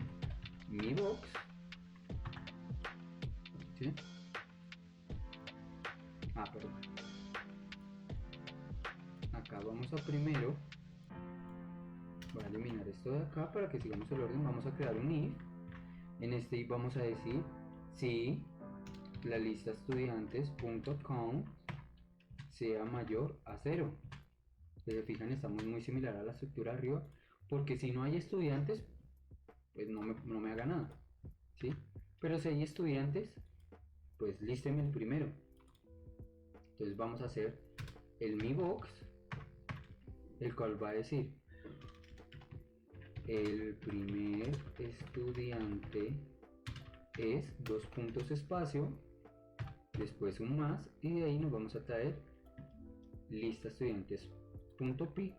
mibox, ¿sí? Perdón. Acá vamos a primero, voy a eliminar esto de acá para que sigamos el orden. Vamos a crear un if. En este if vamos a decir si la lista estudiantes.count sea mayor a 0. Si se fijan, estamos muy similar a la estructura arriba, porque si no hay estudiantes, pues no me haga nada, ¿sí? Pero si hay estudiantes, pues lísteme el primero. Entonces vamos a hacer el mibox, el cual va a decir el primer estudiante es dos puntos espacio, después un más, y de ahí nos vamos a traer lista estudiantes punto pick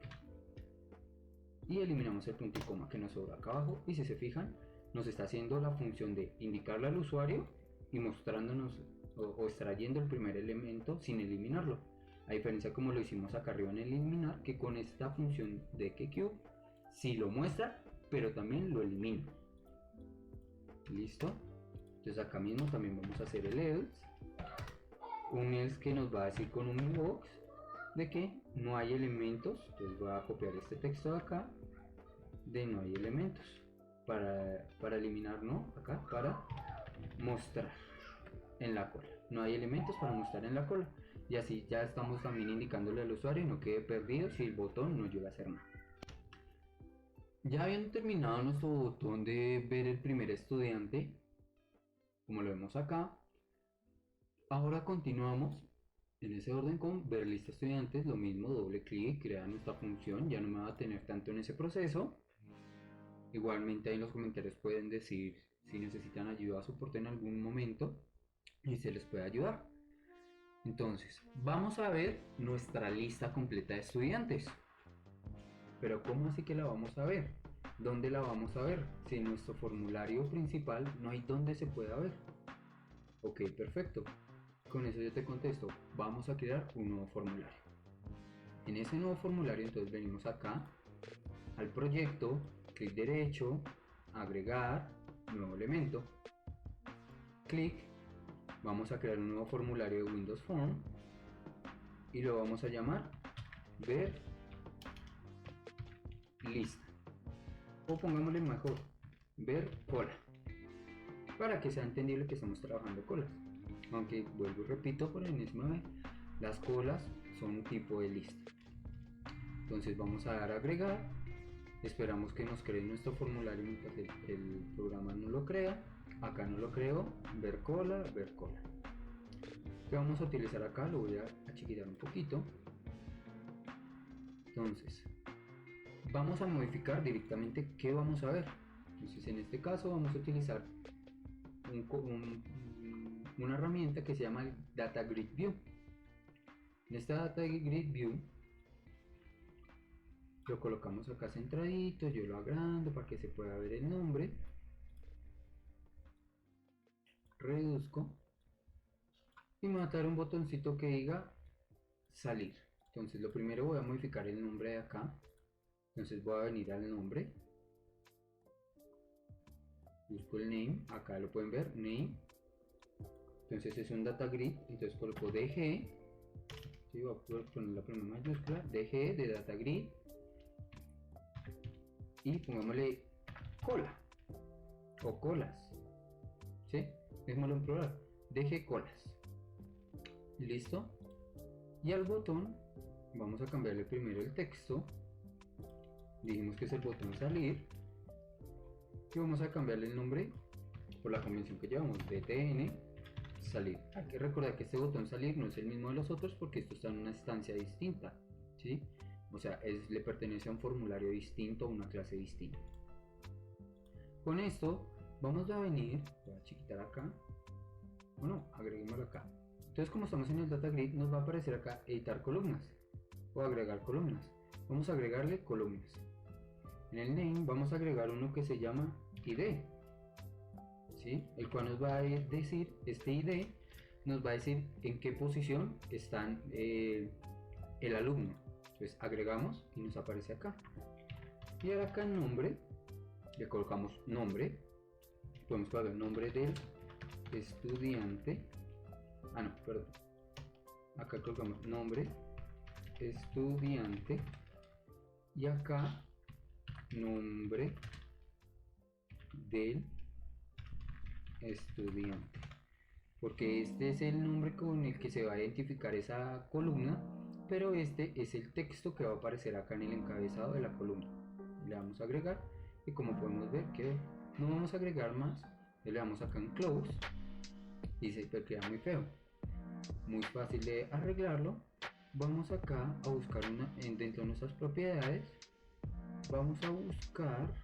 y eliminamos el punto y coma que nos sobra acá abajo. Y si se fijan, nos está haciendo la función de indicarle al usuario y mostrándonos o extrayendo el primer elemento sin eliminarlo, a diferencia como lo hicimos acá arriba en eliminar, que con esta función de QQ sí lo muestra, pero también lo elimina. Listo. Entonces acá mismo también vamos a hacer el else, un else que nos va a decir con un inbox de que no hay elementos. Entonces voy a copiar este texto de acá de no hay elementos para eliminar, no, acá para mostrar en la cola. No hay elementos para mostrar en la cola. Y así ya estamos también indicándole al usuario y no quede perdido si el botón no llega a hacer nada. Ya habiendo terminado nuestro botón de ver el primer estudiante, como lo vemos acá, ahora continuamos en ese orden con ver lista estudiantes. Lo mismo, doble clic, crea nuestra función. Ya no me va a tener tanto en ese proceso. Igualmente ahí en los comentarios pueden decir si necesitan ayuda o soporte en algún momento y se les puede ayudar. Entonces, vamos a ver nuestra lista completa de estudiantes. Pero ¿cómo así que la vamos a ver? ¿Dónde la vamos a ver? Si en nuestro formulario principal no hay donde se pueda ver. Ok, perfecto. Con eso yo te contesto, vamos a crear un nuevo formulario. En ese nuevo formulario entonces venimos acá al proyecto, clic derecho, agregar, nuevo elemento, clic, vamos a crear un nuevo formulario de Windows Form y lo vamos a llamar ver lista, o pongámosle mejor, ver cola, para que sea entendible que estamos trabajando colas. Aunque vuelvo y repito por enésima vez, las colas son un tipo de lista. Entonces vamos a dar a agregar, esperamos que nos cree nuestro formulario mientras el programa no lo crea. Acá no lo creo, ver cola, ver cola. ¿Qué vamos a utilizar acá? Lo voy a achiquitar un poquito. Entonces vamos a modificar directamente qué vamos a ver. Entonces en este caso vamos a utilizar una herramienta que se llama Data Grid View. En esta Data Grid View lo colocamos acá centradito, yo lo agrando para que se pueda ver el nombre, reduzco y me va a dar un botoncito que diga salir. Entonces lo primero voy a modificar el nombre de acá. Entonces voy a venir al nombre, busco el name, acá lo pueden ver, name. Entonces es un data grid, entonces coloco DG, ¿sí? Voy a poner la primera mayúscula, DG de data grid y pongámosle cola o colas, ¿sí? Dejémoslo en plural, DG colas. Listo. Y al botón vamos a cambiarle primero el texto. Dijimos que es el botón salir y vamos a cambiarle el nombre por la convención que llevamos, DTN salir. Hay que recordar que este botón salir no es el mismo de los otros porque esto está en una instancia distinta, ¿sí? O sea, le pertenece a un formulario distinto, a una clase distinta. Con esto vamos a venir, voy a chiquitar acá, bueno, agreguémoslo acá. Entonces como estamos en el data grid nos va a aparecer acá editar columnas o agregar columnas. Vamos a agregarle columnas. En el name vamos a agregar uno que se llama ID, ¿sí? El cual nos va a decir, este ID nos va a decir en qué posición está el alumno. Entonces agregamos y nos aparece acá. Y ahora acá en nombre le colocamos nombre, podemos colocar el nombre del estudiante, perdón, acá colocamos nombre estudiante y acá nombre del estudiante, porque este es el nombre con el que se va a identificar esa columna, pero este es el texto que va a aparecer acá en el encabezado de la columna. Le damos a agregar y como podemos ver que no vamos a agregar más, le damos acá en close y se queda muy feo, muy fácil de arreglarlo. Vamos acá a buscar dentro de nuestras propiedades, vamos a buscar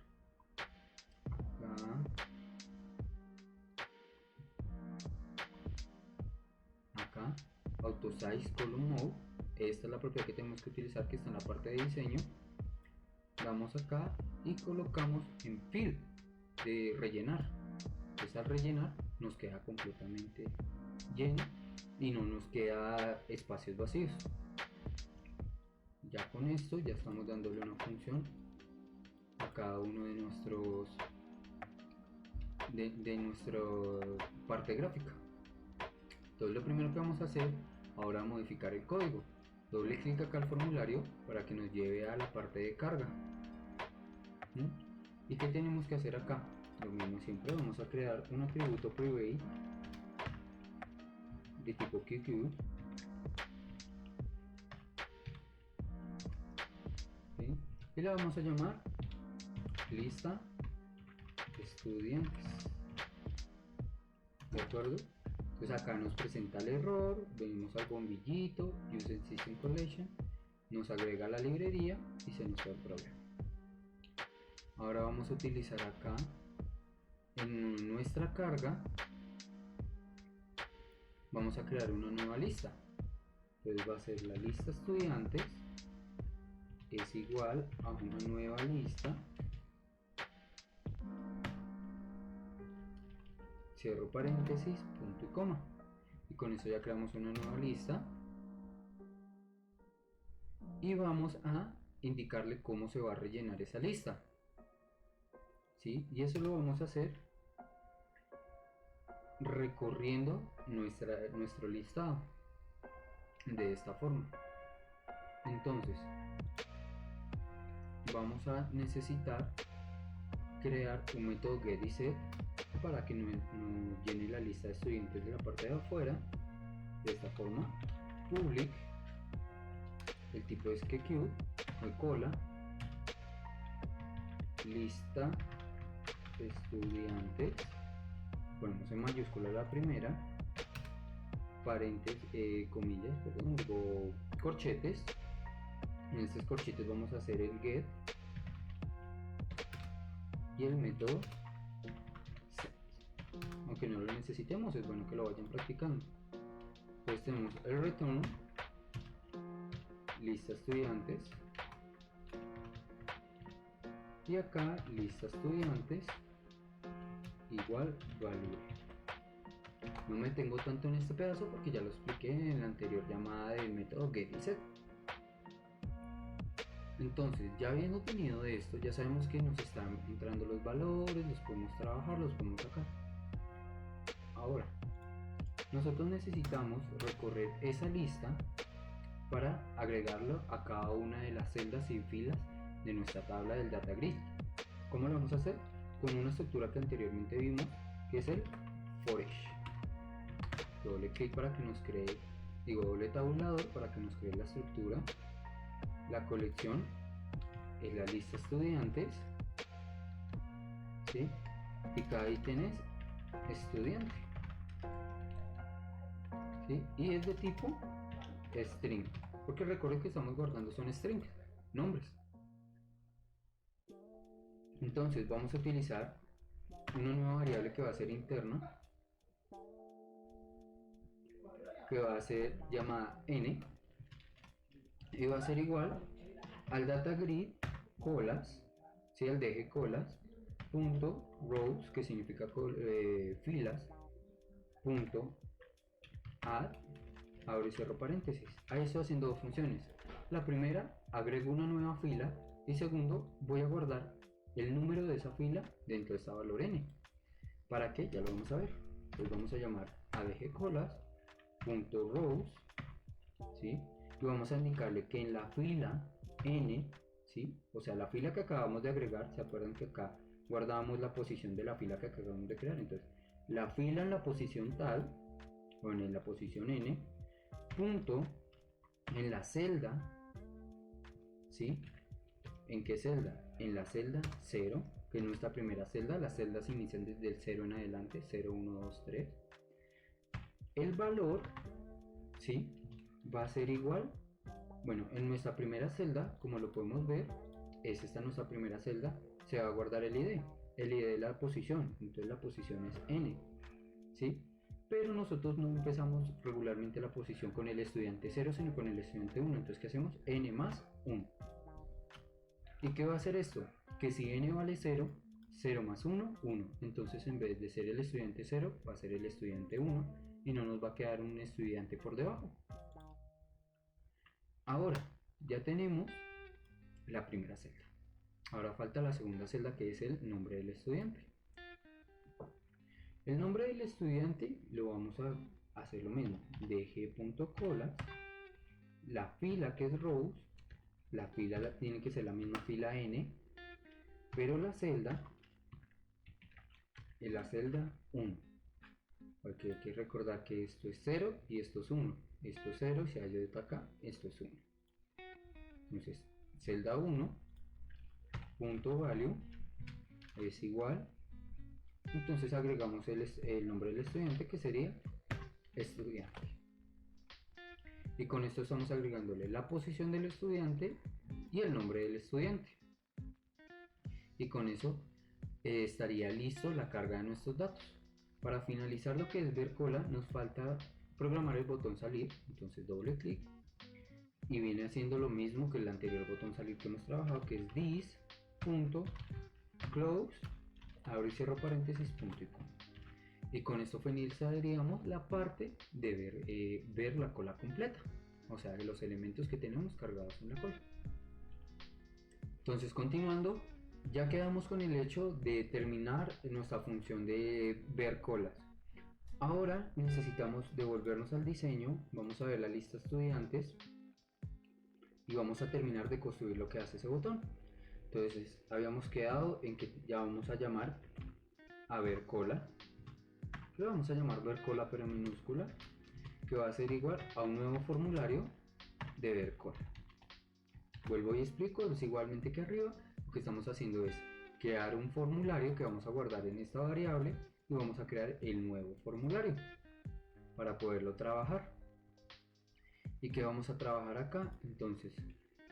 acá auto size column mode. Esta es la propiedad que tenemos que utilizar, que está en la parte de diseño. Vamos acá y colocamos en fill de rellenar. Entonces al rellenar nos queda completamente lleno y no nos queda espacios vacíos. Ya con esto ya estamos dándole una función a cada uno de nuestros de nuestra parte gráfica. Entonces lo primero que vamos a hacer ahora es modificar el código. Doble clic acá al formulario para que nos lleve a la parte de carga. ¿Y qué tenemos que hacer acá? lo mismo siempre, vamos a crear un atributo private de tipo QQ, ¿sí? Y la vamos a llamar lista estudiantes, ¿de acuerdo? Entonces acá nos presenta el error, venimos al bombillito, Use System Collection, nos agrega la librería y se nos fue el problema. Ahora vamos a utilizar acá en nuestra carga, vamos a crear una nueva lista. Entonces va a ser la lista estudiantes es igual a una nueva lista, cierro paréntesis, punto y coma, y con eso ya creamos una nueva lista y vamos a indicarle cómo se va a rellenar esa lista, ¿sí? Y eso lo vamos a hacer recorriendo nuestro listado de esta forma. Entonces vamos a necesitar crear un método getInset para que nos llene la lista de estudiantes de la parte de afuera de esta forma. Public, el tipo es QQ o cola, lista estudiantes, ponemos en mayúscula la primera, paréntesis, comillas, perdón, digo corchetes. En estos corchetes vamos a hacer el get y el método set. Aunque no lo necesitemos, es bueno que lo vayan practicando. Entonces tenemos el return, lista estudiantes, y acá lista estudiantes igual value. No me tengo tanto en este pedazo porque ya lo expliqué en la anterior llamada del método getInset. Entonces, ya habiendo tenido esto, ya sabemos que nos están entrando los valores, los podemos trabajar, los podemos sacar. Ahora, nosotros necesitamos recorrer esa lista para agregarlo a cada una de las celdas y filas de nuestra tabla del data grid. ¿Cómo lo vamos a hacer? Con una estructura que anteriormente vimos, que es el for each. Doble clic para que nos cree, doble tabulador para que nos cree la estructura. La colección es la lista estudiantes, ¿sí? Y cada ítem es estudiante, ¿sí? Y es de tipo string, porque recuerden que estamos guardando son strings, nombres. Entonces vamos a utilizar una nueva variable que va a ser interna, que va a ser llamada n, y va a ser igual al data grid colas, ¿sí? Al deje colas punto rows, que significa filas, punto add, abro y cierro paréntesis. Ahí estoy haciendo dos funciones. La primera, agrego una nueva fila, y segundo, voy a guardar el número de esa fila dentro de esta valor n. ¿Para qué? Ya lo vamos a ver. Entonces vamos a llamar a dgcolas.rows, ¿sí? Y vamos a indicarle que en la fila n, ¿sí? O sea, la fila que acabamos de agregar, ¿se acuerdan que acá guardábamos la posición de la fila que acabamos de crear? Entonces, la fila en la posición tal, o en la posición n, punto, en la celda, ¿sí? ¿En qué celda? En la celda 0, que es nuestra primera celda. Las celdas inician desde el 0 en adelante, 0, 1, 2, 3. El valor, ¿sí? Va a ser igual, bueno, en nuestra primera celda, como lo podemos ver, es esta nuestra primera celda, se va a guardar el ID de la posición, entonces la posición es n, ¿sí? Pero nosotros no empezamos regularmente la posición con el estudiante 0, sino con el estudiante 1, entonces ¿qué hacemos? N más 1. ¿Y qué va a hacer esto? Que si n vale 0, 0 más 1, 1. Entonces en vez de ser el estudiante 0, va a ser el estudiante 1 y no nos va a quedar un estudiante por debajo. Ahora, ya tenemos la primera celda. Ahora falta la segunda celda, que es el nombre del estudiante. El nombre del estudiante lo vamos a hacer lo mismo. dg.colas, la fila que es rows, la fila tiene que ser la misma fila n, pero la celda en la celda 1, porque hay que recordar que esto es 0 y esto es 1. Esto es 0, si hay de acá, esto es 1. Entonces, celda 1, punto value es igual. Entonces agregamos el nombre del estudiante, que sería estudiante. Y con esto estamos agregándole la posición del estudiante y el nombre del estudiante. Y con eso estaría listo la carga de nuestros datos. Para finalizar lo que es ver cola, nos falta programar el botón salir. Entonces doble clic y viene haciendo lo mismo que el anterior botón salir que hemos trabajado, que es this.close, abro y cierro paréntesis, punto y coma. Y con esto finalizaríamos la parte de ver la cola completa, o sea, de los elementos que tenemos cargados en la cola. Entonces, continuando, ya quedamos con el hecho de terminar nuestra función de ver colas. Ahora necesitamos devolvernos al diseño, vamos a ver la lista estudiantes y vamos a terminar de construir lo que hace ese botón. Entonces habíamos quedado en que ya vamos a llamar a ver cola, que lo vamos a llamar ver cola pero en minúscula, que va a ser igual a un nuevo formulario de ver cola. Vuelvo y explico, es igualmente que arriba. Lo que estamos haciendo es crear un formulario que vamos a guardar en esta variable y vamos a crear el nuevo formulario para poderlo trabajar. ¿Y qué vamos a trabajar acá? Entonces,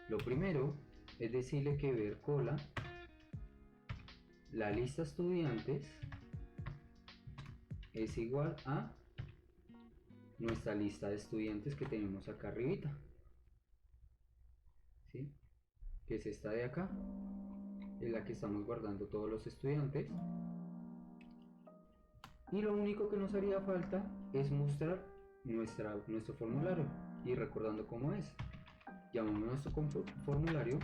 lo primero es decirle que ver cola, la lista estudiantes es igual a nuestra lista de estudiantes que tenemos acá arribita, ¿sí? Que es esta de acá, en la que estamos guardando todos los estudiantes. Y lo único que nos haría falta es mostrar nuestro formulario. Y recordando cómo es, llamamos nuestro formulario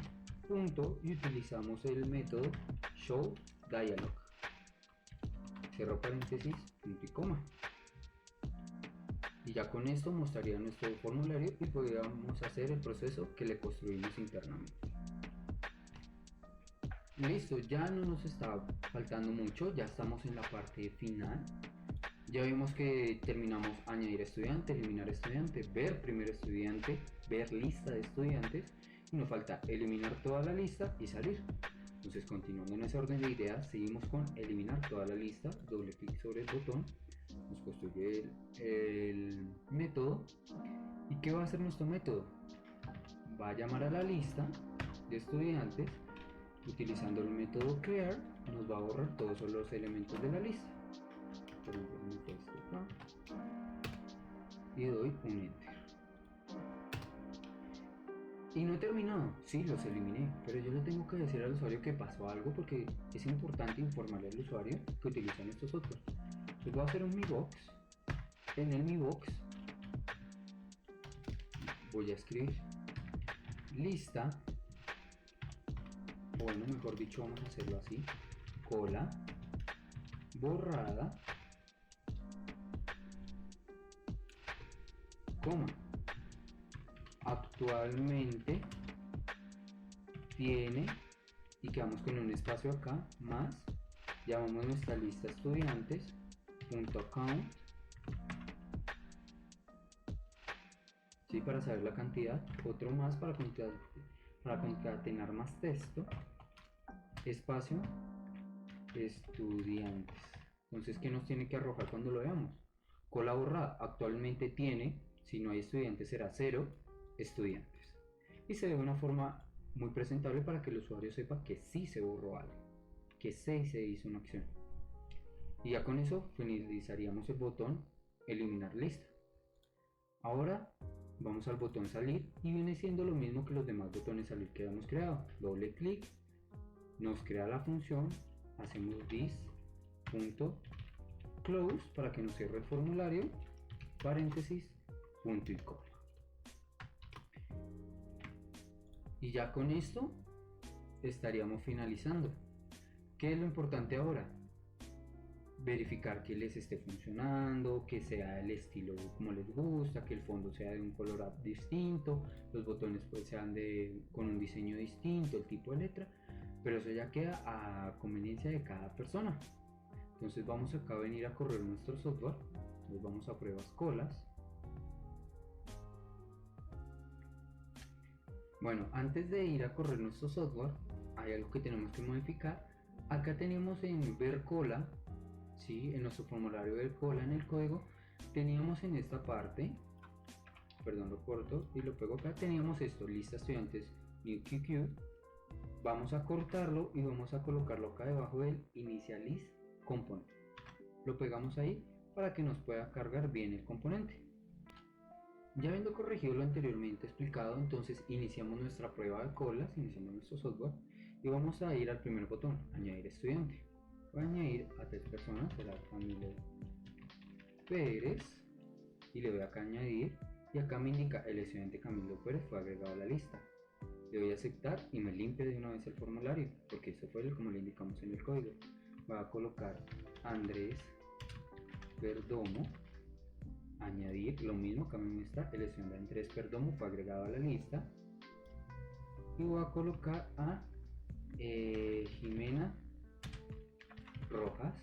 punto y utilizamos el método showDialog, cierro paréntesis, punto y coma. Y ya con esto mostraría nuestro formulario y podríamos hacer el proceso que le construimos internamente. Listo, ya no nos está faltando mucho, ya estamos en la parte final. Ya vimos que terminamos añadir estudiante, eliminar estudiante, ver primer estudiante, ver lista de estudiantes, y nos falta eliminar toda la lista y salir. Entonces, continuando en ese orden de ideas, seguimos con eliminar toda la lista, doble clic sobre el botón, nos construye el método. ¿Y qué va a hacer nuestro método? Va a llamar a la lista de estudiantes. Utilizando el método crear, nos va a borrar todos los elementos de la lista. Por ejemplo, meto esto acá y doy un enter. Y no he terminado, sí, los eliminé, pero yo le tengo que decir al usuario que pasó algo, porque es importante informarle al usuario que utilizan estos software. Entonces voy a hacer un mibox. En el mibox voy a escribir lista, o bueno, mejor dicho, vamos a hacerlo así: cola borrada, coma, actualmente tiene, y quedamos con un espacio acá, más, llamamos nuestra lista estudiantes, punto account, ¿sí? Para saber la cantidad, otro más para concatenar más texto, espacio, estudiantes. Entonces, ¿qué nos tiene que arrojar cuando lo veamos? Cola borrada, actualmente tiene, si no hay estudiantes será 0 estudiantes. Y se ve de una forma muy presentable para que el usuario sepa que sí se borró algo, que sí se hizo una acción. Y ya con eso finalizaríamos el botón eliminar lista. Ahora vamos al botón salir y viene siendo lo mismo que los demás botones salir que habíamos creado. Doble clic, nos crea la función, hacemos this.close para que nos cierre el formulario, paréntesis, punto y coma. Y ya con esto estaríamos finalizando. ¿Qué es lo importante ahora? Verificar que les esté funcionando, que sea el estilo como les gusta, que el fondo sea de un color distinto, los botones pues sean con un diseño distinto, el tipo de letra, pero eso ya queda a conveniencia de cada persona. Entonces vamos acá a venir a correr nuestro software. Entonces vamos a pruebas colas. Bueno, antes de ir a correr nuestro software, hay algo que tenemos que modificar. Acá tenemos en ver cola, ¿sí? En nuestro formulario ver cola en el código, teníamos en esta parte, perdón, lo corto y lo pego acá, teníamos esto, lista estudiantes new QQ. Vamos a cortarlo y vamos a colocarlo acá debajo del initialize component. Lo pegamos ahí para que nos pueda cargar bien el componente. Ya habiendo corregido lo anteriormente explicado, entonces iniciamos nuestra prueba de colas, iniciamos nuestro software y vamos a ir al primer botón, añadir estudiante. Voy a añadir a 3 personas, será Camilo Pérez, y le doy acá a añadir, y acá me indica el estudiante Camilo Pérez fue agregado a la lista. Le doy a aceptar y me limpia de una vez el formulario, porque esto fue como le indicamos en el código. Voy a colocar Andrés Perdomo, añadir, lo mismo, acá me muestra el estudiante Andrés Perdomo fue agregado a la lista, y voy a colocar a Jimena Rojas.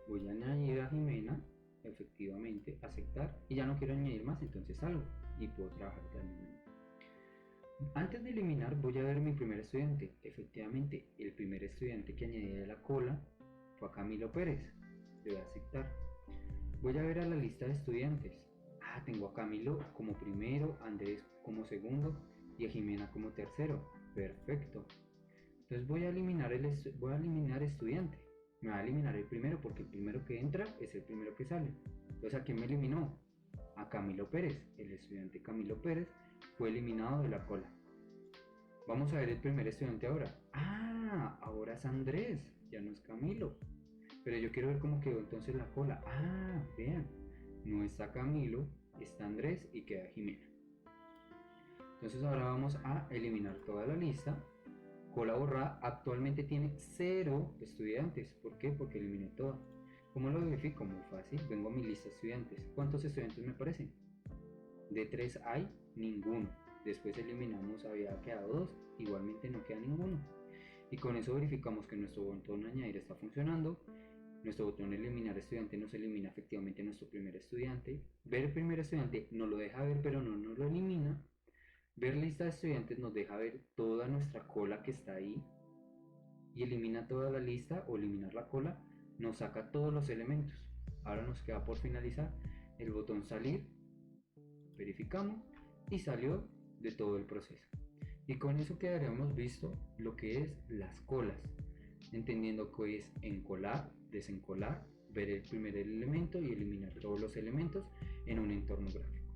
Voy a añadir a Jimena, efectivamente, aceptar, y ya no quiero añadir más, entonces salgo y puedo trabajar también. Antes de eliminar voy a ver mi primer estudiante. Efectivamente, el primer estudiante que añadí a la cola fue a Camilo Pérez. Le voy a aceptar. Voy a ver a la lista de estudiantes. Tengo a Camilo como primero, Andrés como segundo y a Jimena como tercero. Perfecto. Entonces voy a eliminar estudiante. Me va a eliminar el primero porque el primero que entra es el primero que sale. Entonces, ¿a quién me eliminó? A Camilo Pérez. El estudiante Camilo Pérez fue eliminado de la cola. Vamos a ver el primer estudiante ahora. Ahora es Andrés, ya no es Camilo. Pero yo quiero ver cómo quedó entonces la cola. Vean, no está Camilo, está Andrés y queda Jimena. Entonces ahora vamos a eliminar toda la lista. Cola borrada actualmente tiene 0 estudiantes. ¿Por qué? Porque eliminé toda. ¿Cómo lo verifico? Muy fácil. Vengo a mi lista de estudiantes. ¿Cuántos estudiantes me parecen? De 3 hay ninguno. Después eliminamos, había quedado 2. Igualmente no queda ninguno. Y con eso verificamos que nuestro botón añadir está funcionando. Nuestro botón eliminar estudiante nos elimina efectivamente nuestro primer estudiante. Ver el primer estudiante nos lo deja ver, pero no nos lo elimina. Ver lista de estudiantes nos deja ver toda nuestra cola que está ahí. Y elimina toda la lista o eliminar la cola nos saca todos los elementos. Ahora nos queda por finalizar el botón salir. Verificamos y salió de todo el proceso. Y con eso quedaríamos visto lo que es las colas, entendiendo que es encolar, desencolar, ver el primer elemento y eliminar todos los elementos en un entorno gráfico.